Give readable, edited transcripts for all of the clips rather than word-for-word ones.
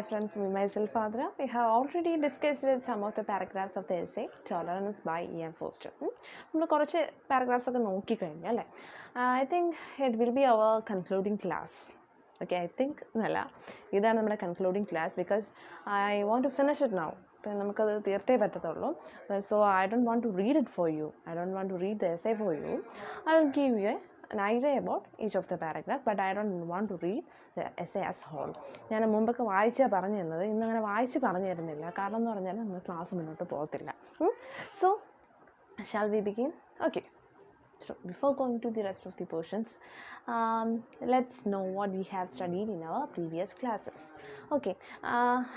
Hi friends, me myself Adra. We have already discussed with some of the paragraphs of the essay Tolerance by E M Forster. നമ്മൾ കുറച്ച് paragraphs ഒക്കെ നോക്കിക്കഴിഞ്ഞു അല്ലേ? I think it will be our concluding class. Okay, I think എന്നല്ല, ഇതാണ് നമ്മുടെ concluding class because I want to finish it now. അപ്പം നമുക്കത് തീർത്തേ പറ്റത്തുള്ളൂ. So I don't want to read it for you. I don't want to read the essay for you. I will give you an idea about each of the paragraph, but I don't want to read the essay as whole. ഞാൻ മുമ്പൊക്കെ വായിച്ചാണ് പറഞ്ഞു തരുന്നത്, ഇന്നങ്ങനെ വായിച്ച് പറഞ്ഞു തരുന്നില്ല. കാരണം എന്ന് പറഞ്ഞാൽ നമ്മൾ ക്ലാസ് മുന്നോട്ട് പോകത്തില്ല. So shall we begin? Okay. So before going to the rest of the portions, let's know what we have studied in our previous classes. Okay,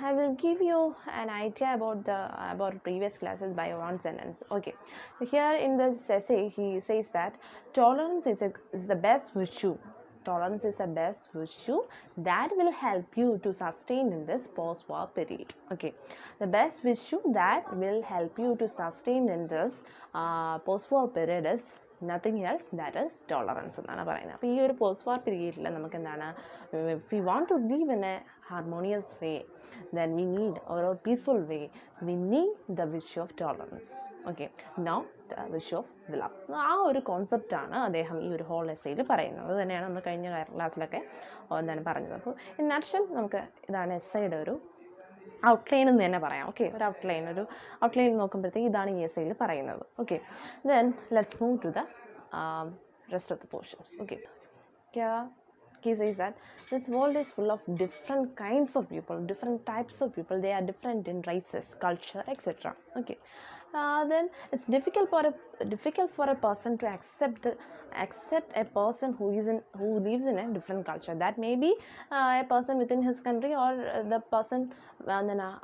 I will give you an idea about previous classes by one sentence. Okay, here in this essay he says that tolerance is the best virtue. Tolerance is the best virtue that will help you to sustain in this post-war period. Okay, the best virtue that will help you to sustain in this post-war period is nothing else, that is tolerance എന്നാണ് പറയുന്നത്. അപ്പോൾ ഈ ഒരു post വാർ പീരീഡിൽ നമുക്ക് എന്താണ്, if we want to live in a harmonious way, then we need, or a peaceful way, we need the virtue of tolerance. Okay, now the virtue of love. ആ ഒരു കോൺസെപ്റ്റാണ് അദ്ദേഹം ഈ ഒരു ഹോൾ എസ്സേയിൽ പറയുന്നത്. അത് തന്നെയാണ് നമ്മൾ കഴിഞ്ഞ ക്ലാസ്സിലൊക്കെ എന്താണ് പറഞ്ഞത്. അപ്പോൾ ഇൻ നട്ട്ഷെൽ നമുക്ക് ഇതാണ് എസ്സേയുടെ ഒരു ഔട്ട്ലൈൻ എന്ന് തന്നെ പറയാം. ഓക്കെ, ഒരു ഔട്ട്ലൈൻ നോക്കുമ്പോഴത്തേക്ക് ഇതാണ് ഈ എസ്സേയിൽ പറയുന്നത്. Okay, then let's move to the rest of the portions. Okay, he says that this world is full of different kinds of people, different types of people. They are different in races, culture, etc. Okay, then it's difficult for a person to accept a person who lives in a different culture. That may be a person within his country or the person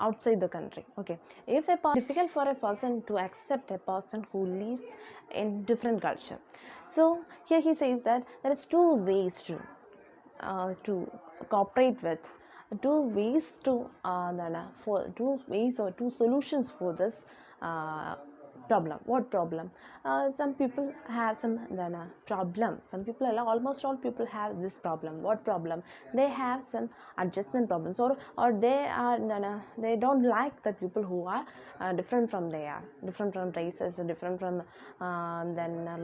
outside the country. Okay, if difficult for a person to accept a person who lives in different culture. So here he says that there is two ways to cooperate with, two ways or two solutions for this problem. What problem? Some people have some problem. Some people, almost all people have this problem. What problem? They have some adjustment problems, or they don't like the people who are different from different from races, different from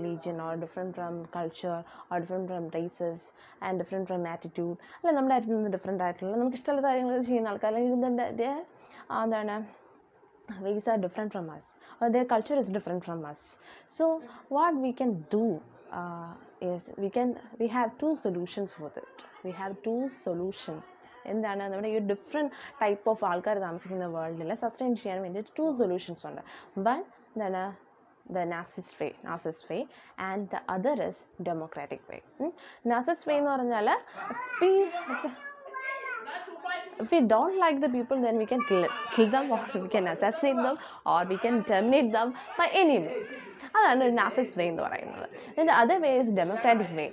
religion, or different from culture, or different from races, and different from attitude. അല്ല, നമ്മുടെ attitude different ആയിട്ടുള്ള, നമുക്ക് ഇഷ്ടമുള്ള കാര്യങ്ങൾ ചെയ്യുന്ന ആൾക്കാർ, ways are different from us, or their culture is different from us. So what we can do is we have two solutions for that. We have two solutions. എന്താണ്, നമ്മുടെ ഈ ഡിഫറെൻറ്റ് ടൈപ്പ് ഓഫ് ആൾക്കാർ താമസിക്കുന്ന വേൾഡിൽ sustain ചെയ്യാൻ വേണ്ടിയിട്ട് to solutions ഉണ്ട്. One എന്താണ്, the narcissist way, and the other is democratic way. Narcissist way എന്ന് പറഞ്ഞാൽ if we don't like the people, then we can kill them, or we can assassinate them, or we can terminate them by any means. അതാണ് ഒരു narcissist way എന്ന് പറയുന്നത്. And the other way is democratic way.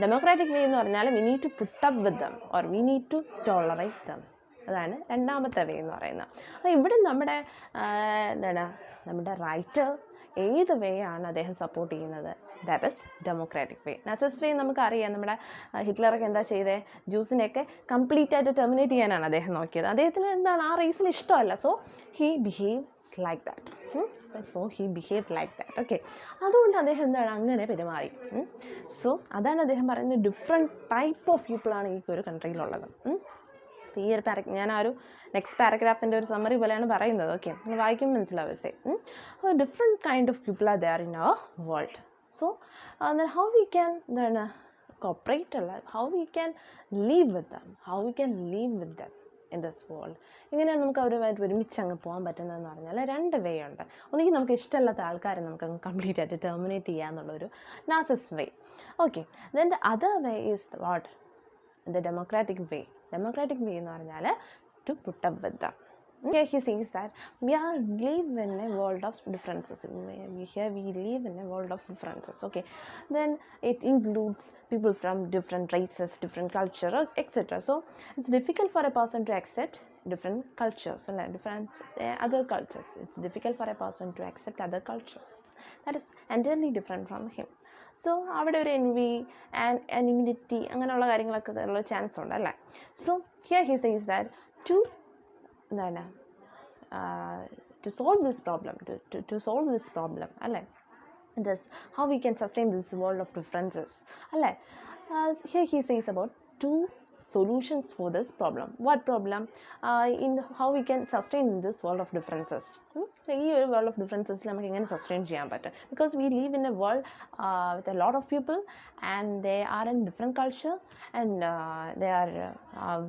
Democratic way എന്ന് പറഞ്ഞാൽ we need to put up with them, or we need to tolerate them. അതാണ് രണ്ടാമത്തെ വേ എന്ന് പറയുന്നത്. അപ്പോൾ ഇവിടെ നമ്മുടെ റൈറ്റർ ഏത് വേ ആണ് അദ്ദേഹം സപ്പോർട്ട് ചെയ്യുന്നത്? That is democratic way. Nazist way നമുക്കറിയാം, നമ്മുടെ ഹിറ്റ്ലറൊക്കെ എന്താ ചെയ്തത്, ജ്യൂസിനെയൊക്കെ കംപ്ലീറ്റ് ആയിട്ട് ടെർമിനേറ്റ് ചെയ്യാനാണ് അദ്ദേഹം നോക്കിയത്. അദ്ദേഹത്തിന് എന്താണ്, ആ റേസിൽ ഇഷ്ടമല്ല. So he behaves like that. Okay, അതുകൊണ്ട് അദ്ദേഹം എന്താണ് അങ്ങനെ പെരുമാറി. സോ അതാണ് അദ്ദേഹം പറയുന്നത്, ഡിഫറെൻറ്റ് ടൈപ്പ് ഓഫ് പീപ്പിളാണ് ഈ ഒരു കൺട്രിയിലുള്ളത്. ഈ ഒരു ഞാൻ ആ ഒരു നെക്സ്റ്റ് പാരഗ്രാഫിൻ്റെ ഒരു സമ്മറി പോലെയാണ് പറയുന്നത്. ഓക്കെ, നമ്മൾ വായിക്കുമ്പോൾ മനസ്സിലാവും. Different kind of people are there in our world. So how we can cooperate, അല്ല how we can live with them in this world. ഇങ്ങനെയാണ് നമുക്ക് അവരുമായിട്ട് ഒരുമിച്ച് അങ്ങ് പോകാൻ പറ്റുന്നതെന്ന് പറഞ്ഞാൽ രണ്ട് വേ ഉണ്ട്. ഒന്നുകിൽ നമുക്ക് ഇഷ്ടമില്ലാത്ത ആൾക്കാരെ നമുക്ക് അങ്ങ് കംപ്ലീറ്റ് ആയിട്ട് ടെർമിനേറ്റ് ചെയ്യുക എന്നുള്ളൊരു Nazist way. Okay, then the other way is what, the democratic way. Democratic way എന്ന് പറഞ്ഞാൽ to put up with them. Here he says that we live in a world of differences. Here we live in a world of differences. Okay, then it includes people from different races, different culture, etc. So it's difficult for a person to accept different cultures, different other cultures. It's difficult for a person to accept other culture that is entirely different from him. So അവിടെ ഒരു envy and enmity അങ്ങനെയുള്ള കാര്യങ്ങളൊക്കെ ഉള്ള chance ഉണ്ട്, അല്ലേ? So here he says that to എന്താണ് to solve this problem, to solve this problem, അല്ലേ? This how we can sustain this world of differences, അല്ലേ? Here he says about two solutions for this problem. What problem? In how we can sustain in this world of differences. ഈ ഒരു world of ഡിഫറൻസസിൽ നമുക്ക് എങ്ങനെ sustain ചെയ്യാൻ പറ്റും? Because we leave in A world with a lot of people and they are in different culture and they are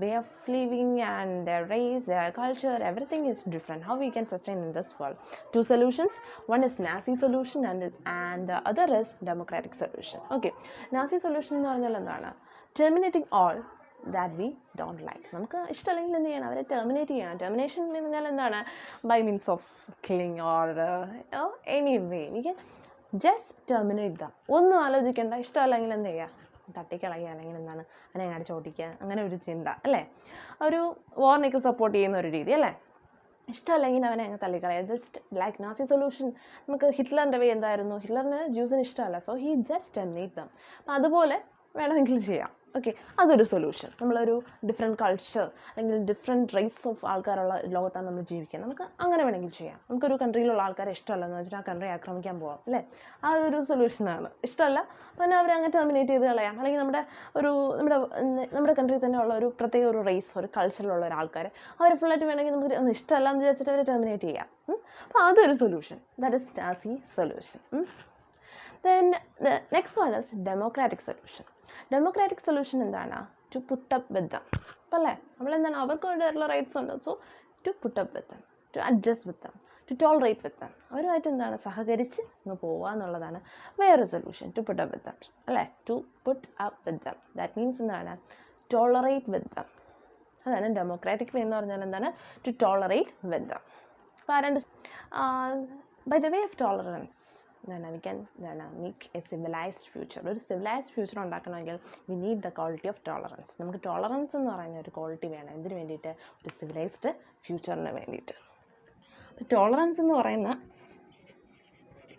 way of living and their race, their culture, everything is different. How we can sustain in this world? Two solutions. One is Nazi solution and the other is democratic solution. Okay, Nazi solution എന്ന് പറഞ്ഞാൽ എന്താണ്? Terminating all that we don't like. നമുക്ക് ഇഷ്ടമല്ലെങ്കിൽ എന്ത് ചെയ്യണം? അവരെ terminate ചെയ്യണം. Termination എന്ന് പറഞ്ഞാൽ എന്താണ്? By means of killing or any way we can just terminate them. ഒന്നും ആലോചിക്കേണ്ട. ഇഷ്ടമല്ലെങ്കിൽ എന്ത് ചെയ്യുക? തട്ടിക്കളയുക, അല്ലെങ്കിൽ എന്താണ് അതിനെ അടിച്ച് ഓടിക്കുക, അങ്ങനെ ഒരു ചിന്ത, അല്ലേ? ഒരു വാറിനൊക്കെ സപ്പോർട്ട് ചെയ്യുന്ന ഒരു രീതി, അല്ലേ? ഇഷ്ടമല്ലെങ്കിൽ അവനെ അങ്ങ് തള്ളിക്കളയുക. Just like Nazi solution. നമുക്ക് ഹിറ്റ്ലറിൻ്റെ വേ എന്തായിരുന്നു? ഹിറ്റ്ലറിന് ജ്യൂസിന് ഇഷ്ടമല്ല, so he just terminate them. അപ്പം അതുപോലെ വേണമെങ്കിൽ ചെയ്യാം. ഓക്കെ, അതൊരു സൊല്യൂഷൻ. നമ്മളൊരു ഡിഫറെൻറ്റ് കൾച്ചർ അല്ലെങ്കിൽ ഡിഫറെൻറ്റ് റേസ് ഓഫ് ആൾക്കാരുള്ള ലോകത്താണ് നമ്മൾ ജീവിക്കുക. നമുക്ക് അങ്ങനെ വേണമെങ്കിൽ ചെയ്യാം. നമുക്കൊരു കൺട്രിയിലുള്ള ആൾക്കാരെ ഇഷ്ടമല്ലെന്ന് വെച്ചിട്ട് ആ കൺട്രി ആക്രമിക്കാൻ പോകാം, അല്ലേ? അതൊരു സൊല്യൂഷനാണ്. ഇഷ്ടമല്ല പിന്നെ അവരെ അങ്ങനെ ടെർമിനേറ്റ് ചെയ്ത് കളയാം. അല്ലെങ്കിൽ നമ്മുടെ കൺട്രിയിൽ തന്നെ ഉള്ള ഒരു പ്രത്യേക ഒരു റേസ്, ഒരു കൾച്ചറിലുള്ള ഒരാൾക്കാരെ അവരെ ഫുള്ളായിട്ട് വേണമെങ്കിൽ നമുക്ക് ഒന്ന് ഇഷ്ടമല്ല എന്ന് വിചാരിച്ചിട്ട് അവരെ ടെർമിനേറ്റ് ചെയ്യാം. അപ്പോൾ അതൊരു solution. That is Nazi solution. Then the next one is democratic solution. Democratic solution എന്താണ്? To put up with them. അപ്പോൾ അല്ലേ, നമ്മളെന്താണ്, അവർക്ക് വേണ്ടിയിട്ടുള്ള റൈറ്റ്സ് ഉണ്ട്. So to put up with them, to adjust with them, to tolerate with them. അവരുമായിട്ട് എന്താണ്, സഹകരിച്ച് ഒന്ന് പോവുക എന്നുള്ളതാണ് വേറെ solution. To put up with them, അല്ലേ? To put up with them, that means എന്താണ്? Tolerate with them. അതാണ് ഡെമോക്രാറ്റിക് വേ എന്ന് പറഞ്ഞാൽ എന്താണ്? To tolerate with them. അപ്പോൾ ആരാണ്ട് by the way of tolerance we can make a civilized future. ഒരു civilised future ഉണ്ടാക്കണമെങ്കിൽ V need the quality of tolerance. നമുക്ക് ടോളറൻസ് എന്ന് പറയുന്ന ഒരു ക്വാളിറ്റി വേണം. എന്തിനു വേണ്ടിയിട്ട്? ഒരു സിവിലൈസ്ഡ് ഫ്യൂച്ചറിന് വേണ്ടിയിട്ട്. ടോളറൻസ് എന്ന് പറയുന്ന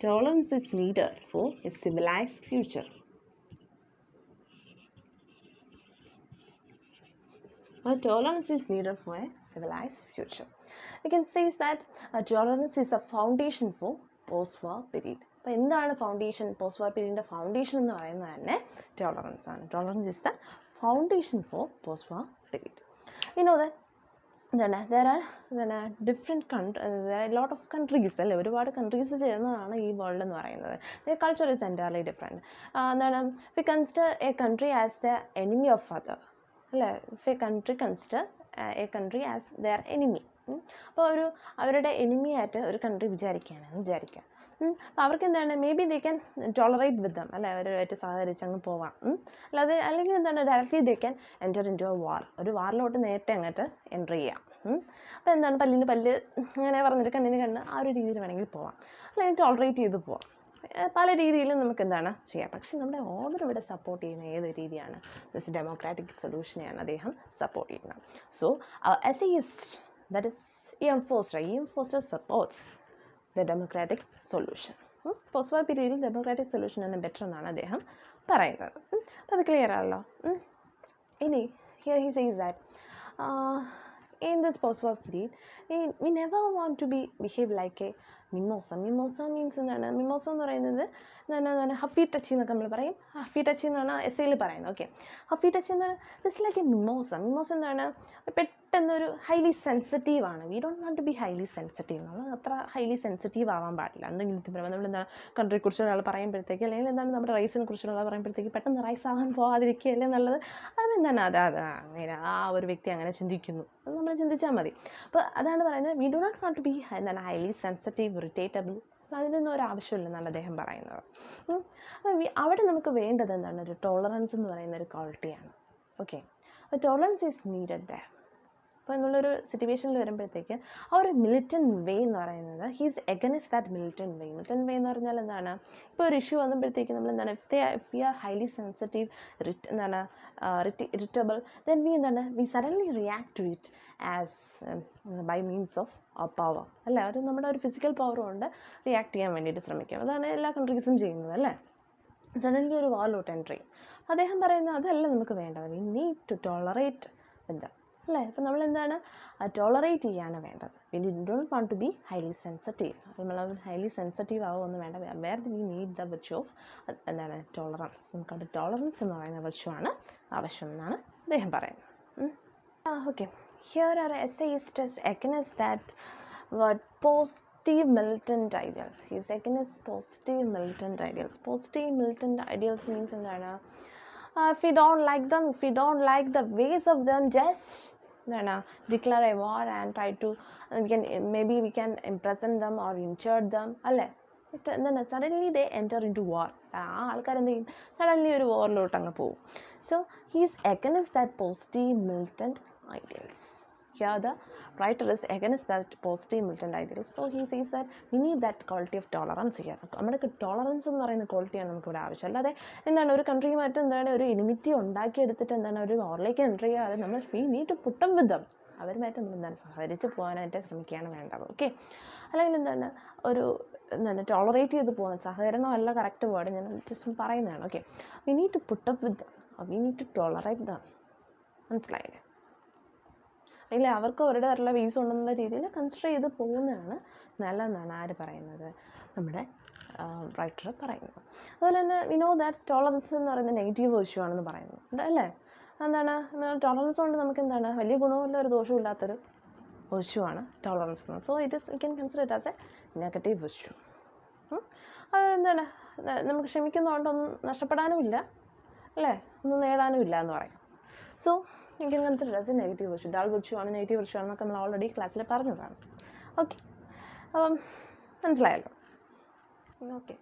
tolerance is needed for A civilised future. Tolerance is needed for a civilized future. We can say that tolerance is the foundation for post-war period. അപ്പോൾ എന്താണ് ഫൗണ്ടേഷൻ? പോസ്റ്റ് വാർ പീരീഡിൻ്റെ ഫൗണ്ടേഷൻ എന്ന് പറയുന്നത് തന്നെ ടോളറൻസ് ആണ്. Tolerance is the foundation four post war period. എന്താണ്, lot of countries, അല്ലേ? ഒരുപാട് countries ചേർന്നതാണ് ഈ വേൾഡ് എന്ന് പറയുന്നത്. Culture is entirely different. എന്താണ്, we consider a country as the enemy of other, അല്ലേ? If a country consider a country as their enemy. അപ്പോൾ അവരുടെ എനിമിയായിട്ട് ഒരു കൺട്രി വിചാരിക്കുകയാണെന്ന് വിചാരിക്കുക. അപ്പോൾ അവർക്ക് എന്താണ്, may be they can tolerate with them, അല്ലെ? അവരുമായിട്ട് സഹകരിച്ച് അങ്ങ് പോവാം. അല്ലെങ്കിൽ എന്താണ്, directly they can enter into a war. ഒരു വാറിലോട്ട് നേരത്തെ അങ്ങോട്ട് എൻ്റർ ചെയ്യാം. അപ്പോൾ എന്താണ്, പല്ലിന് പല്ല് അങ്ങനെ പറഞ്ഞിട്ട് കണ്ണിന് കണ്ണ്, ആ ഒരു രീതിയിൽ വേണമെങ്കിൽ പോവാം. അല്ലെങ്കിൽ ടോളറേറ്റ് ചെയ്ത് പോവാം. പല രീതിയിലും നമുക്ക് എന്താണ് ചെയ്യാം. പക്ഷെ നമ്മുടെ ഓദർ ഇവിടെ സപ്പോർട്ട് ചെയ്യുന്ന ഏത് രീതിയാണ്? ദിസ് ഡെമോക്രാറ്റിക് സൊല്യൂഷനെയാണ് അദ്ദേഹം സപ്പോർട്ട് ചെയ്യുന്നത്. So essayist, that is E M Forster. E M Forster supports the democratic solution. Post വാർ പീരീഡിൽ ഡെമോക്രാറ്റിക് സൊല്യൂഷൻ ആണ് ബെറ്റർ എന്നാണ് അദ്ദേഹം പറയുന്നത്. അപ്പോൾ അത് ക്ലിയർ ആണല്ലോ. ഇനി here he says that in this post-war period, we never want to behave like a mimosa. Mimosa means എന്താണ്? മിമോസ എന്ന് പറയുന്നത് എന്താണ്, ഹഫി ടച്ച് എന്നൊക്കെ നമ്മൾ പറയും. ഹഫി ടച്ച് എന്നാണ് എസ്സേയിൽ പറയുന്നത്. ഓക്കെ, ഹഫി ടച്ച് എന്ന് just like a mimosa. Mimosa എന്താണ്, പെട്ടെന്നൊരു ഹൈലി സെൻസിറ്റീവ് ആണ്. We don't want to be highly sensitive. നമ്മൾ അത്ര ഹൈലി സെൻസിറ്റീവ് ആവാൻ പാടില്ല. എന്തെങ്കിലും നമ്മൾ എന്താണ്, കൺട്രിയെ കുറിച്ച് ഒരാൾ പറയുമ്പോഴത്തേക്ക്, അല്ലെങ്കിൽ എന്താണ് നമ്മുടെ റൈസിനെ കുറിച്ചുള്ള ഒരാൾ പറയുമ്പോഴത്തേക്ക് പെട്ടെന്ന് റൈസ് ആവാൻ പോകാതിരിക്കുകയല്ലേ നല്ലത്. അതെന്താണ്, അങ്ങനെ ആ ഒരു വ്യക്തി അങ്ങനെ ചിന്തിക്കുന്നു, അത് നമ്മൾ ചിന്തിച്ചാൽ മതി. അപ്പോൾ അതാണ് പറയുന്നത്, we do not want to be എന്താണ് ഹൈലി സെൻസിറ്റീവ്, ഇറിറ്റേറ്റബിൾ. അതിനൊന്നും ഒരു ആവശ്യമില്ലെന്നാണ് അദ്ദേഹം പറയുന്നത്. അവിടെ നമുക്ക് വേണ്ടത് എന്താണ്, ഒരു ടോളറൻസ് എന്ന് പറയുന്ന ഒരു ക്വാളിറ്റിയാണ്. Okay, tolerance is needed there. അപ്പോൾ എന്നുള്ളൊരു സിറ്റുവേഷനിൽ വരുമ്പോഴത്തേക്ക് ആ ഒരു മിലിറ്റൻറ്റ് വേ എന്ന് പറയുന്നത്, he's against that militant way. Militant way എന്ന് പറഞ്ഞാൽ എന്താണ്, ഇപ്പോൾ ഒരു ഇഷ്യൂ വന്നപ്പോഴത്തേക്ക് നമ്മൾ എന്താണ്, if we are highly sensitive, എന്താണ് irritable, then we suddenly react to it as by means of power, അല്ലേ? അത് നമ്മുടെ ഒരു ഫിസിക്കൽ പവർ കൊണ്ട് റിയാക്ട് ചെയ്യാൻ വേണ്ടിയിട്ട് ശ്രമിക്കും. അതാണ് എല്ലാ കൺട്രീസും ചെയ്യുന്നത്, അല്ലേ? സഡൻലി ഒരു വാറിലോട്ട് എൻട്രി ചെയ്യും. അദ്ദേഹം പറയുന്നത് അതല്ല നമുക്ക് വേണ്ടത്. We need to tolerate with them. അല്ലേ? അപ്പോൾ നമ്മൾ എന്താണ് ടോളറേറ്റ് ചെയ്യാണ് വേണ്ടത്. We don't want to be highly sensitive. നമ്മൾ ഹൈലി സെൻസിറ്റീവ് ആവുമൊന്നും വേണ്ട. Where we need the virtue of എന്താണ് ടോളറൻസ്. നമുക്കത് ടോളറൻസ് എന്ന് പറയുന്ന വിർച്യുവാണ് ആവശ്യം എന്നാണ് അദ്ദേഹം പറയുന്നത്. Okay, here are essayist against that word positive militant ideals. He is against positive militant ideals. Positive militant ideals means എന്താണ്, if we don't like them, if we don't like the ways of them, just declare a war and try to we can imprison them or injure them, അല്ലേ? എന്താണ്, suddenly they enter into war. ആ ആൾക്കാർ എന്ത് ചെയ്യും, സഡൻലി ഒരു വാറിലോട്ട് അങ്ങ് പോകും. So he is against that positive militant ideals. Here the writer is against that positive militant ideals. So he says that we need that quality of tolerance here. നമ്മുടെ ടോളറൻസ് എന്ന് പറയുന്ന ക്വാളിറ്റിയാണ് നമുക്കിവിടെ ആവശ്യം. അല്ലാതെ എന്താണ് ഒരു കൺട്രിയുമായിട്ട് എന്താണ് ഒരു എനിമിറ്റി ഉണ്ടാക്കിയെടുത്തിട്ട് എന്താണ് ഒരു വാറിലേക്ക് എൻ്റർ ചെയ്യാതെ നമ്മൾ we need to put up with them. അവരുമായിട്ട് നമ്മൾ എന്താണ് സഹകരിച്ച് പോകാനായിട്ട് ശ്രമിക്കുകയാണ് വേണ്ടത്. ഓക്കെ, അല്ലെങ്കിൽ എന്താണ് ഒരു എന്താണ് ടോളറേറ്റ് ചെയ്ത് പോകുന്നത്, സഹകരണമല്ല കറക്റ്റ് വേർഡ്, ഞാൻ ജസ്റ്റ് പറയുന്നതാണ്. Okay, we need to put up with them, we need to tolerate them. മനസ്സിലായില്ലേ? ഇല്ല, അവർക്ക് അവരുടെ വല്ല വീസ് ഉണ്ടെന്നുള്ള രീതിയിൽ കൺസിഡർ ചെയ്ത് പോകുന്നതാണ് നല്ലതെന്നാണ് ആര് പറയുന്നത്, നമ്മുടെ റൈറ്റർ പറയുന്നത്. അതുപോലെ തന്നെ വി നോ ദാറ്റ് ടോളറൻസ് എന്ന് പറയുന്നത് നെഗറ്റീവ് ഇഷ്യൂ ആണെന്ന് പറയുന്നു അല്ലേ? എന്താണ്, ടോളറൻസ് കൊണ്ട് നമുക്ക് എന്താണ് വലിയ ഗുണവുമില്ല ഒരു ദോഷവും ഇല്ലാത്തൊരു ഇഷ്യൂ ആണ് ടോളറൻസ് എന്ന്. So it is we can consider it as A negative issue. അത് എന്താണ്, നമുക്ക് ക്ഷമിക്കുന്നതുകൊണ്ടൊന്നും നഷ്ടപ്പെടാനും ഇല്ല അല്ലേ, ഒന്നും നേടാനും ഇല്ല എന്ന് പറയാം. So you can consider as a negative virtue. Dull virtue ആണ്, നെഗറ്റീവ് virtue ആണെന്നൊക്കെ നമ്മൾ ഓൾറെഡി ക്ലാസ്സിൽ പറഞ്ഞതാണ്. ഓക്കെ, അപ്പം മനസ്സിലായല്ലോ. Okay,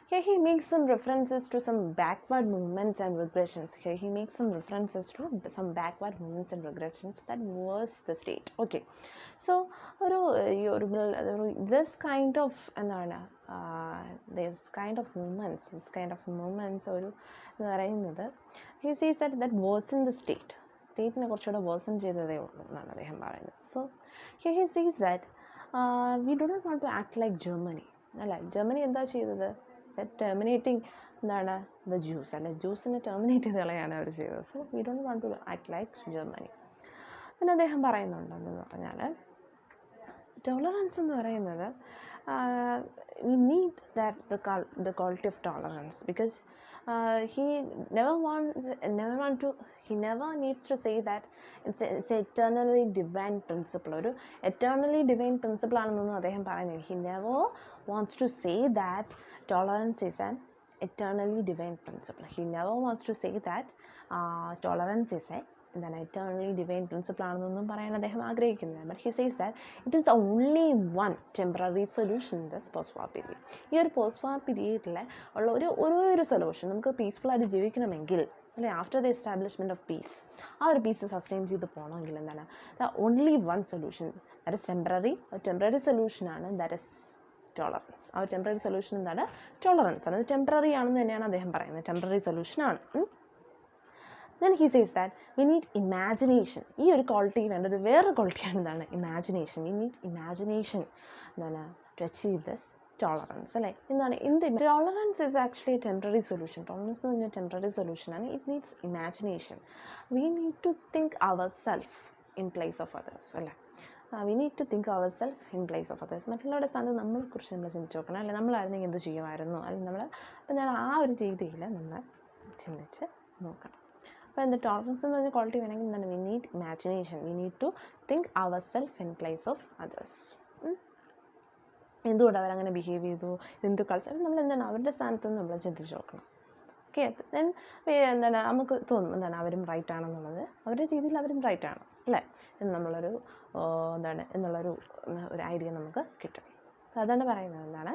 here he makes some references to some backward movements and regressions. Here he makes some references to some backward movements and regressions that was the state. Okay, so this kind of എന്താണ് this kind of movements ഒരു എന്ന് പറയുന്നത് he says that worsen the state. സ്റ്റേറ്റിനെ കുറച്ചുകൂടെ version ചെയ്തതേ ഉള്ളൂ എന്നാണ് അദ്ദേഹം പറയുന്നത്. So here he sees that we do not want to act like Germany. അല്ല, ജർമ്മനി എന്താ ചെയ്തത്, ടെർമിനേറ്റിംഗ് എന്താണ് ദ ജ്യൂസ്, അല്ലെ ജ്യൂസിനെ ടെർമിനേറ്റ് ചെയ്ത് കളയാണ് അവർ ചെയ്തത്. So we don't want to act like Germany. പിന്നെ അദ്ദേഹം പറയുന്നുണ്ടെന്ന് പറഞ്ഞാൽ ടോളറൻസ് എന്ന് പറയുന്നത് we need that the quality of tolerance, because he never needs to say that it's eternally divine principle. ഒരു eternally divine principle ആണെന്നൊന്നും അദ്ദേഹം പറയുന്നില്ല. He never wants to say that tolerance is an eternally divine principle. He never wants to say that tolerance is a എന്താണ് eternally divine principle ആണെന്നൊന്നും പറയാൻ അദ്ദേഹം ആഗ്രഹിക്കുന്നില്ല. But he says that it is the only one temporary solution in this post war period. ഈ ഒരു post വാർ പീരിയഡിൽ ഉള്ള ഒരു solution, നമുക്ക് പീസ്ഫുള്ളായിട്ട് ജീവിക്കണമെങ്കിൽ അല്ലെ, after the establishment of peace, ആ ഒരു പീസ് സസ്റ്റെയിൻ ചെയ്ത് പോകണമെങ്കിൽ എന്താണ് the only one solution, that is temporary സൊല്യൂഷനാണ്, ദാറ്റ് ഇസ് ടോളറൻസ്. ആ ഒരു ടെമ്പററി സൊല്യൂഷൻ എന്താണ്, ടോളറൻസ് ആണ്. അത് ടെമ്പററി ആണെന്ന് തന്നെയാണ് അദ്ദേഹം പറയുന്നത്, temporary സൊല്യൂഷനാണ്. Then he says that we need imagination. ഈ ഒരു ക്വാളിറ്റി വേണ്ടത് വേറൊരു ക്വാളിറ്റിയാണ്, എന്താണ് ഇമാജിനേഷൻ. we need imagination എന്താണ് to achieve this tolerance, അല്ലേ? എന്താണ് tolerance is actually a temporary solution. Tolerance എന്ന് പറഞ്ഞാൽ temporary സൊല്യൂഷനാണ്. it needs imagination. we need to think ourselves in place of others, അല്ലേ? we need to think ourselves in place of others. മറ്റുള്ളവരുടെ സ്ഥാനത്ത് നമ്മളെക്കുറിച്ച് നമ്മൾ ചിന്തിച്ച് നോക്കണം, അല്ലെ? നമ്മളായിരുന്നെങ്കിൽ എന്ത് ചെയ്യുമായിരുന്നു, അല്ലെങ്കിൽ നമ്മൾ അപ്പം ഞാൻ ആ ഒരു രീതിയിൽ നമ്മൾ ചിന്തിച്ച് നോക്കണം. അപ്പോൾ എന്ത് ടോളറൻസ് എന്ന് പറഞ്ഞ ക്വാളിറ്റി വേണമെങ്കിൽ എന്താണ്, we need imagination, we need to think our self in place of others. എന്തുകൊണ്ട് അവരങ്ങനെ ബിഹേവ് ചെയ്തു, എന്ത് കൾച്ചർ, നമ്മൾ എന്താണ് അവരുടെ സ്ഥാനത്ത് നിന്ന് നമ്മൾ ചിന്തിച്ച് നോക്കണം. ഓക്കെ, ദെൻ എന്താണ് നമുക്ക് തോന്നും എന്താണ് അവരും റൈറ്റ് ആണെന്നുള്ളത്, അവരുടെ രീതിയിൽ അവരും റൈറ്റ് ആണ് അല്ലേ എന്ന് നമ്മളൊരു എന്താണ് എന്നുള്ളൊരു ഐഡിയ നമുക്ക് കിട്ടും. അതാണ് പറയുന്നത് എന്താണ്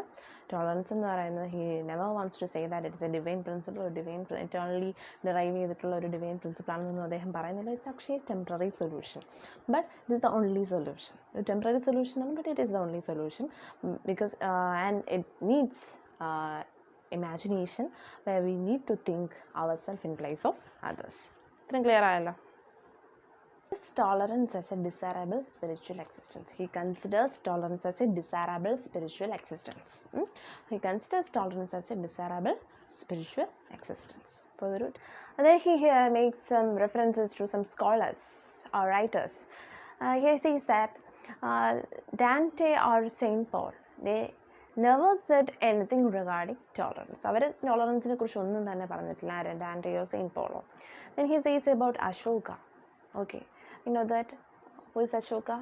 ടോളറൻസ് എന്ന് പറയുന്നത്. He never wants to say that it's a divine principle, ഒരു ഡിവൈൻ eternally ഡിറൈവ് ചെയ്തിട്ടുള്ള ഒരു ഡിവൈൻ പ്രിൻസിപ്പിൾ ആണെന്നൊന്നും അദ്ദേഹം പറയുന്നില്ല. It's actually temporary solution, but it is the only solution. ഒരു ടെമ്പററി സൊല്യൂഷൻ ആണ്, but it is the only solution because and it needs imagination where we need to think ourselves in place of others. ഇത്രയും clear ആയല്ലോ. Tolerance as a desirable spiritual existence. He considers tolerance as a desirable spiritual existence. He considers tolerance as a desirable spiritual existence. Then he makes some references to some scholars or writers. He says that Dante or Saint Paul, they never said anything regarding tolerance. അവർ ടോളറൻസിനെ കുറിച്ച് ഒന്നും തന്നെ പറഞ്ഞിട്ടില്ല, ആരും ഡാന്റെയോ saint പോളോ. Then he says about Ashoka. Okay, you know that who is Ashoka?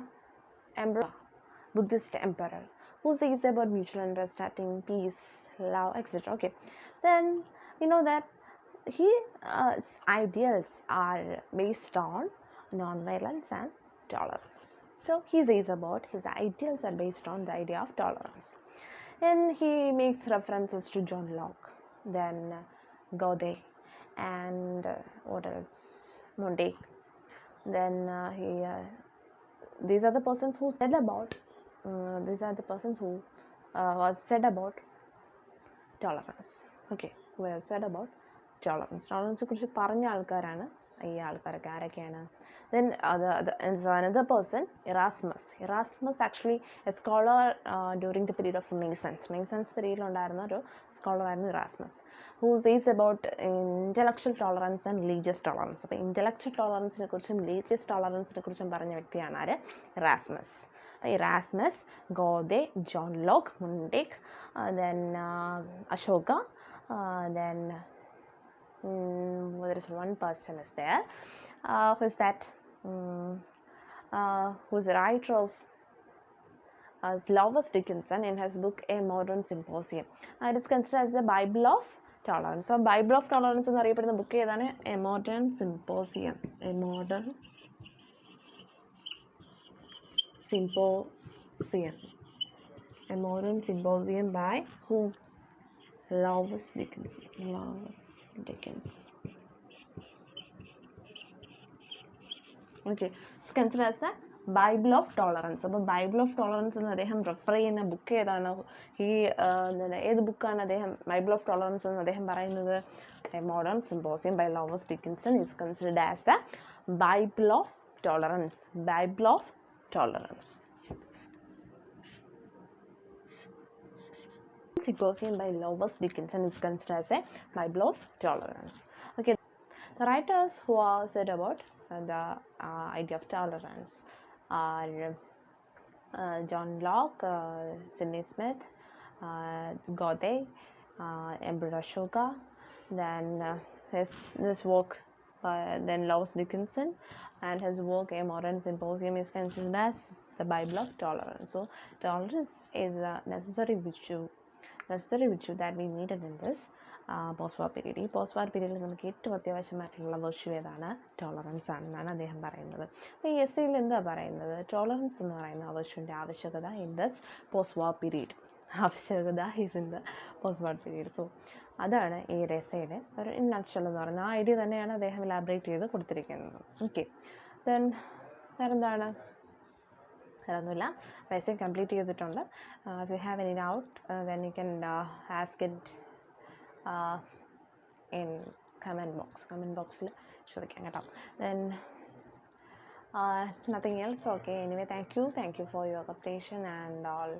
Emperor, Buddhist emperor, who says about mutual understanding, peace, love, etc. Okay, then you know that his ideals are based on non-violence and tolerance. So he says about his ideals are based on the idea of tolerance. And he makes references to John Locke, then Goethe, and what else? Montague. Then these are the persons who said about was said about tolerance. Okay, who have said about tolerance. Tolerance കുറിച്ച് പറഞ്ഞ ആൾക്കാരാണ് ഈ ആൾക്കാരൊക്കെ. ആരൊക്കെയാണ്? Then another person, Erasmus actually a scholar during the period of Renaissance period ഉണ്ടായിരുന്ന ഒരു scholar ആയിരുന്നു Erasmus, who says about intellectual tolerance and religious tolerance. അപ്പോൾ intellectual toleranceനെ കുറിച്ചും religious toleranceനെ കുറിച്ചും പറഞ്ഞ വ്യക്തിയാണ് ആര്? Erasmus, Goethe, John Locke, Montague, then Ashoka, then there is one person is there, who is that? Who is the writer of Lovers Dickinson in his book A Modern Symposium. It is considered as the Bible of Tolerance. So Bible of Tolerance എന്ന് അറിയപ്പെടുന്ന book ഏതാണ്? A Modern Symposium. A Modern Symposium by who? Lovers Dickinson. Okay, it's considered as the Bible of Tolerance. അപ്പോൾ Bible of tolerance എന്ന് അദ്ദേഹം refer ചെയ്യുന്ന book ഏതാണ്? ഏത് ബുക്കാണ് അദ്ദേഹം ബൈബിൾ ഓഫ് ടോളറൻസ് എന്ന് അദ്ദേഹം പറയുന്നത്? A modern symposium by Lowes Dickinson is considered as the Bible of Tolerance. Bible of Tolerance. Symposium by Lovers Dickinson is considered as a Bible of Tolerance. Okay, the writers who are said about the idea of tolerance are John Locke, Sidney Smith, Goethe, Emperor Ashoka, then this work, then Lovers Dickinson, and his work A Modern Symposium is considered as the Bible of Tolerance. So tolerance is a necessary virtue that we needed in this post-war period. ഈ post വാർ പീരീഡിൽ നമുക്ക് ഏറ്റവും അത്യാവശ്യമായിട്ടുള്ള virtue ഏതാണ്? Tolerance ആണെന്നാണ് അദ്ദേഹം പറയുന്നത്. അപ്പോൾ ഈ എസ്സേയിൽ എന്താ പറയുന്നത്? ടോളറൻസ് എന്ന് പറയുന്ന വെർച്യുവിൻ്റെ ആവശ്യകത in this post war period. Is in the post war period. So അതാണ് ഈ ഒരു എസ്സേയുടെ ഒരു ഇൻ നട്ട്ഷെൽ എന്ന് പറയുന്നത്. ആ ഐഡിയ തന്നെയാണ് അദ്ദേഹം ഇലാബറേറ്റ് ചെയ്ത് കൊടുത്തിരിക്കുന്നത്. ഓക്കെ, ദെൻ വേറെന്താണ്? വേറൊന്നുമില്ല. എസ്സേ കംപ്ലീറ്റ് ചെയ്തിട്ടുണ്ട്. If you have any doubt then you can ask it in comment boxil ചോദിക്കാം കേട്ടോ. Then nothing else. Okay, anyway, thank you for your cooperation and all.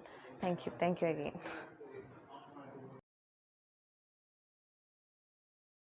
Thank you again.